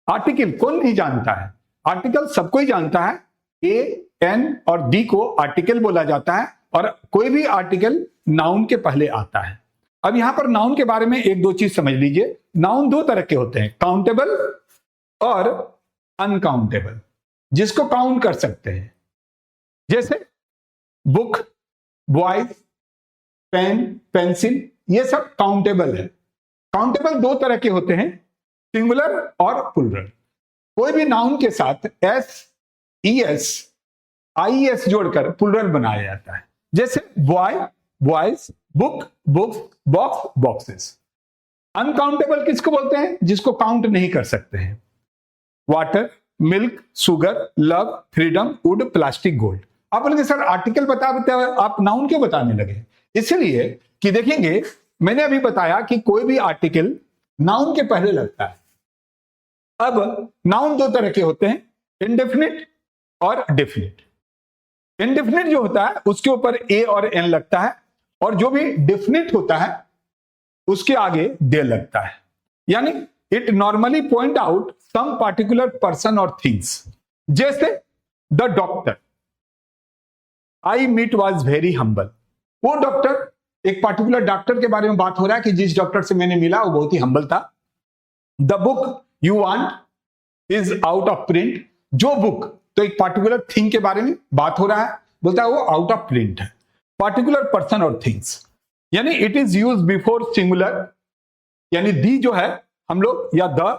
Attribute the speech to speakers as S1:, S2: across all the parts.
S1: Article कौन नहीं जानता है? आर्टिकल सबको ही जानता है। ए, एन और दी को आर्टिकल बोला जाता है और कोई भी आर्टिकल नाउन के पहले आता है। अब यहां पर नाउन के बारे में एक दो चीज समझ लीजिए। नाउन दो तरह के होते हैं, काउंटेबल और अनकाउंटेबल, जिसको काउंट कर सकते हैं। जैसे बुक, बॉयज, पेन, पेंसिल, ये सब काउंटेबल है। काउंटेबल दो तरह के होते हैं, सिंगुलर और प्लूरल। कोई भी नाउन के साथ S, E S, I S जोड़कर प्लूरल बनाया जाता है। जैसे boy, boys, book, books, box, boxes. Uncountable किसको बोलते हैं? जिसको काउंट नहीं कर सकते हैं। Water, milk, sugar, love, freedom, would, plastic, gold. आप बोलेंगे सर आर्टिकल बता आप नाउन क्यों बताने लगे? इसलिए कि देखेंगे, मैंने अभी बताया कि कोई भी आर्टिकल नाउन के पहले लगता है। अब नाउन दो तरह के होते हैं, इंडेफिनिट और डेफिनिट। इंडेफिनिट जो होता है उसके ऊपर ए और एन लगता है, और जो भी डेफिनिट होता है उसके आगे दे लगता है। यानी it normally point out some particular person और थिंग्स। जैसे the doctor, I meet was very humble. वो डॉक्टर, एक पार्टिकुलर डॉक्टर के बारे में बात हो रहा है कि जिस डॉक्टर से मैंने मिला वो बहुत ही हम्बल था। The book you want is out of print. जो बुक, तो एक पार्टिकुलर थिंग के बारे में बात हो रहा है, बोलता है वो आउट ऑफ प्रिंट है। पार्टिकुलर पर्सन और थिंग्स, यानी it is use before singular, यानी दी जो है हम लोग, या द,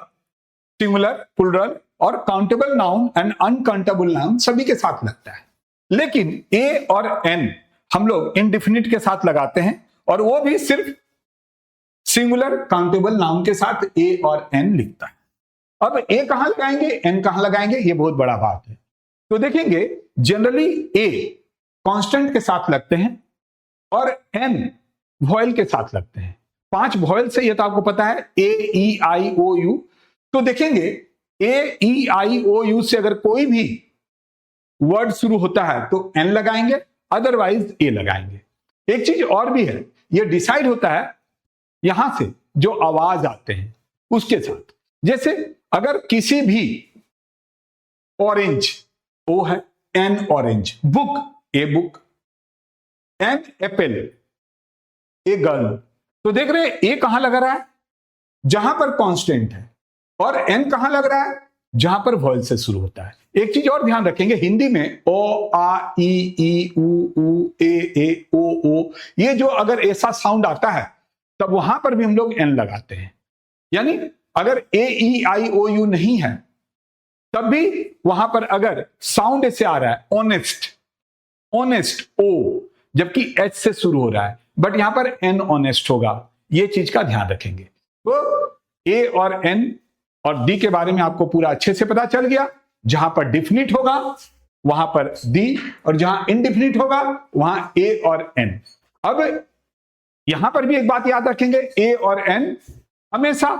S1: सिंगुलर, प्लूरल और countable noun and uncountable noun सभी के साथ लगता है। लेकिन ए और एन हम लोग इंडेफिनिट के साथ लगाते हैं, और वो भी सिर्फ सिंगुलर काउंटेबल नाउन के साथ ए और एन लिखता है। अब ए कहां लगाएंगे, एन कहां लगाएंगे, ये बहुत बड़ा बात है। तो देखेंगे जनरली ए कांस्टेंट के साथ लगते हैं और एन वॉयल के साथ लगते हैं। 5 वॉयल से, ये तो आपको पता है, ए, ई, आई, ओ, यू। तो देखेंगे ए, ई, आई, ओ, यू से अगर कोई भी वर्ड शुरू होता है तो एन लगाएंगे, अदरवाइज ए लगाएंगे। एक चीज और भी है, ये डिसाइड होता है यहां से जो आवाज आते हैं उसके साथ। जैसे अगर किसी भी, ऑरेंज, ओ है, an orange, book, a book, an apple, a girl. तो देख रहे हैं ए कहां लग रहा है? जहां पर कांस्टेंट है, और एन कहां लग रहा है? जहां पर वॉयल से शुरू होता है। एक चीज और ध्यान रखेंगे, हिंदी में ओ, आ, ई, ऊ, ए, ओ, ये जो अगर ऐसा साउंड आता है तब वहां पर भी हम लोग एन लगाते हैं। यानी अगर ए, ई, आई, ओ, यू नहीं है तब भी वहां पर अगर साउंड ऐसे आ रहा है, ऑनेस्ट, ऑनेस्ट, ओ, जबकि एच से शुरू हो रहा है, बट यहां पर एन ऑनेस्ट होगा। ये चीज का ध्यान रखेंगे। तो ए और एन और डी के बारे में आपको पूरा अच्छे से पता चल गया। जहां पर डिफिनिट होगा वहां पर डी, और जहां इनडिफिनिट होगा वहां ए और एन। अब यहां पर भी एक बात याद रखेंगे, ए और एन हमेशा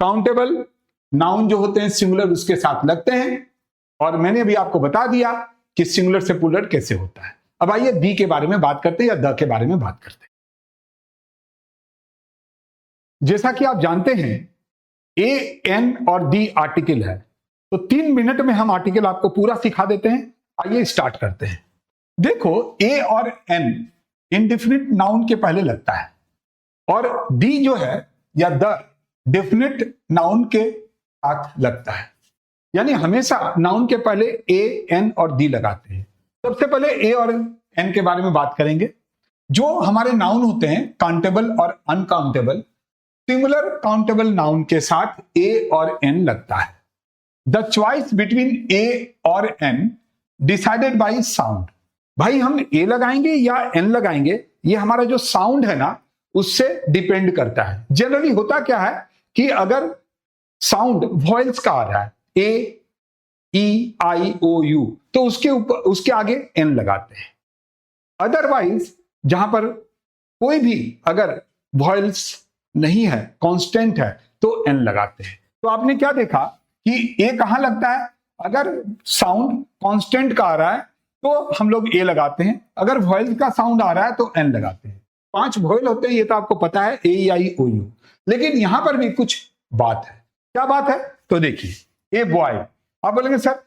S1: काउंटेबल नाउन जो होते हैं सिंगुलर उसके साथ लगते हैं, और मैंने अभी आपको बता दिया कि सिंगुलर से प्लूरल कैसे होता है। अब आइए दी के बारे में बात करते हैं, या द के बारे में बात करते हैं। जैसा कि आप जानते हैं ए, एन और दी आर्टिकल है, तो 3 मिनट में हम आर्टिकल आपको पूरा सिखा देते हैं। आइए स्टार्ट करते हैं। देखो ए और एन इंडेफिनिट नाउन के पहले लगता है, और दी जो है या द डेफिनिट नाउन के साथ लगता है। यानी हमेशा नाउन के पहले ए, एन और दी लगाते हैं। सबसे पहले ए और एन के बारे में बात करेंगे। जो हमारे नाउन होते हैं काउंटेबल और अनकाउंटेबल, सिंगुलर काउंटेबल नाउन के साथ ए और एन लगता है। द चॉइस बिटवीन ए और एन डिसाइडेड बाई साउंड। भाई हम ए लगाएंगे या एन लगाएंगे, ये हमारा जो साउंड है ना उससे डिपेंड करता है। जनरली होता क्या है कि अगर साउंड वॉइल्स का आ रहा है, ए, ई, आई, ओ, यू, तो उसके ऊपर, उसके आगे एन लगाते हैं। अदरवाइज जहां पर कोई भी अगर वॉइल्स नहीं है, कांस्टेंट है, तो एन लगाते हैं। तो आपने क्या देखा कि ए कहां लगता है? अगर साउंड कांस्टेंट का आ रहा है तो हम लोग ए लगाते हैं, अगर वॉइल्स का साउंड आ रहा है तो एन लगाते हैं। 5 वॉइल होते हैं, ये तो आपको पता है, ए, आई, ओ, यू। लेकिन यहां पर भी कुछ बात है। क्या बात है? तो देखिए, ए बॉय, आप बोलेंगे सर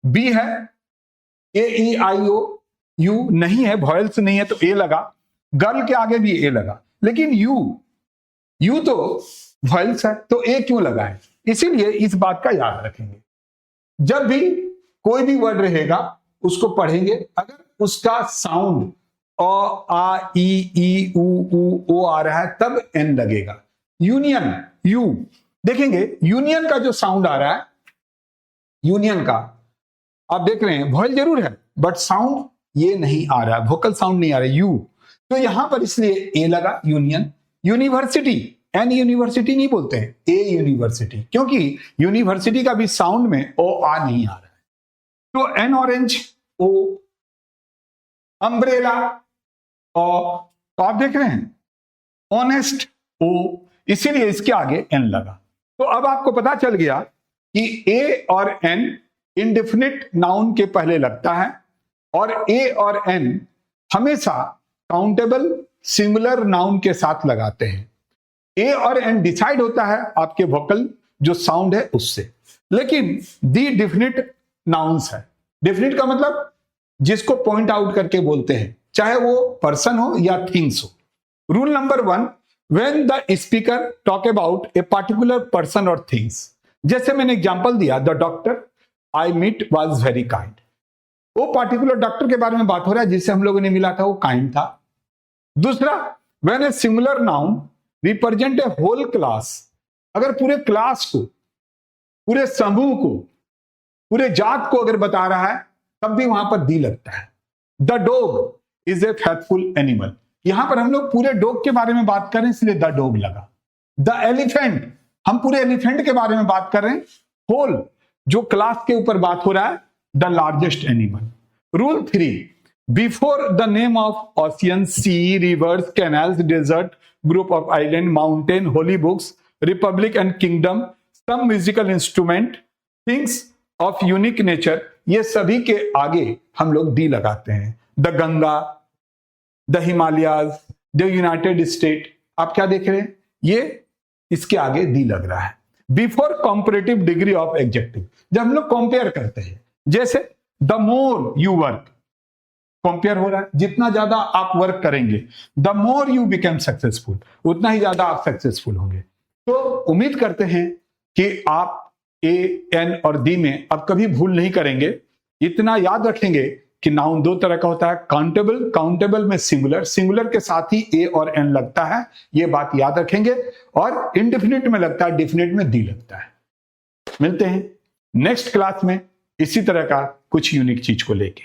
S1: बी है, ए ई आई ओ यू नहीं है, वॉयल्स नहीं है तो ए लगा, गर्ल के आगे भी ए लगा, लेकिन यू तो वॉयल्स है तो ए क्यों लगा है? इसीलिए इस बात का याद रखेंगे, जब भी कोई भी वर्ड रहेगा उसको पढ़ेंगे, अगर उसका साउंड अ आ ई ऊ ओ आ रहा है तब एन लगेगा। यूनियन, यू देखेंगे, यूनियन का जो साउंड आ रहा है, यूनियन का आप देख रहे हैं वॉयल जरूर है बट साउंड ये नहीं आ रहा है, वोकल साउंड नहीं आ रहा है, यू, तो यहां पर इसलिए ए लगा यूनियन। यूनिवर्सिटी, एन यूनिवर्सिटी नहीं बोलते हैं, ए यूनिवर्सिटी, क्योंकि यूनिवर्सिटी का भी साउंड में ओ आ नहीं आ रहा है, तो एन ऑरेंज ओ, अम्ब्रेला ओ, तो आप देख रहे हैं ऑनेस्ट ओ, इसीलिए इसके आगे एन लगा। तो अब आपको पता चल गया कि ए और एन इंडेफिनिट नाउन के पहले लगता है और ए और एन हमेशा काउंटेबल सिंगुलर नाउन के साथ लगाते हैं। ए और एन डिसाइड होता है आपके वोकल जो साउंड है उससे, लेकिन दी डिफिनिट नाउन्स है। डिफिनिट का मतलब जिसको पॉइंट आउट करके बोलते हैं, चाहे वो पर्सन हो या थिंग्स हो। Rule number 1, when the speaker talk about a particular person और थिंग्स, जैसे मैंने एग्जांपल दिया, the doctor I meet was very kind, वो पार्टिकुलर डॉक्टर के बारे में बात हो रहा है जिससे हम लोगों ने मिला था, वो काइंड था। दूसरा, when a singular noun represent a whole class, अगर पूरे क्लास को, पूरे समूह को, पूरे जात को अगर बता रहा है तब भी वहां पर दी लगता है। The dog is a faithful animal, यहां पर हम लोग पूरे डॉग के बारे में बात कर रहे हैं इसलिए द डॉग लगा। द एलिफेंट, हम पूरे एलिफेंट के बारे में बात कर रहे हैं, होल जो क्लास के ऊपर बात हो रहा है, the largest animal. Rule 3, before the name of ocean, sea, rivers, canals, desert, group of island, mountain, holy books, republic and kingdom, some musical instrument, things of unique nature, ये सभी के आगे हम लोग दी लगाते हैं। The Ganga, the Himalayas, the United State, आप क्या देख रहे हैं, ये इसके आगे दी लग रहा है। Before comparative degree of adjective, जब हम लोग कंपेयर करते हैं, जैसे the more you work, compare हो रहा है, जितना ज्यादा आप वर्क करेंगे, the more you become successful, उतना ही ज्यादा आप सक्सेसफुल होंगे। तो उम्मीद करते हैं कि आप ए, एन और दी में अब कभी भूल नहीं करेंगे। इतना याद रखेंगे कि नाउन दो तरह का होता है, काउंटेबल, काउंटेबल में सिंगुलर, सिंगुलर के साथ ही ए और एन लगता है, ये बात याद रखेंगे, और इंडेफिनिट में लगता है, डिफिनिट में दी लगता है। मिलते हैं नेक्स्ट क्लास में इसी तरह का कुछ यूनिक चीज को लेके।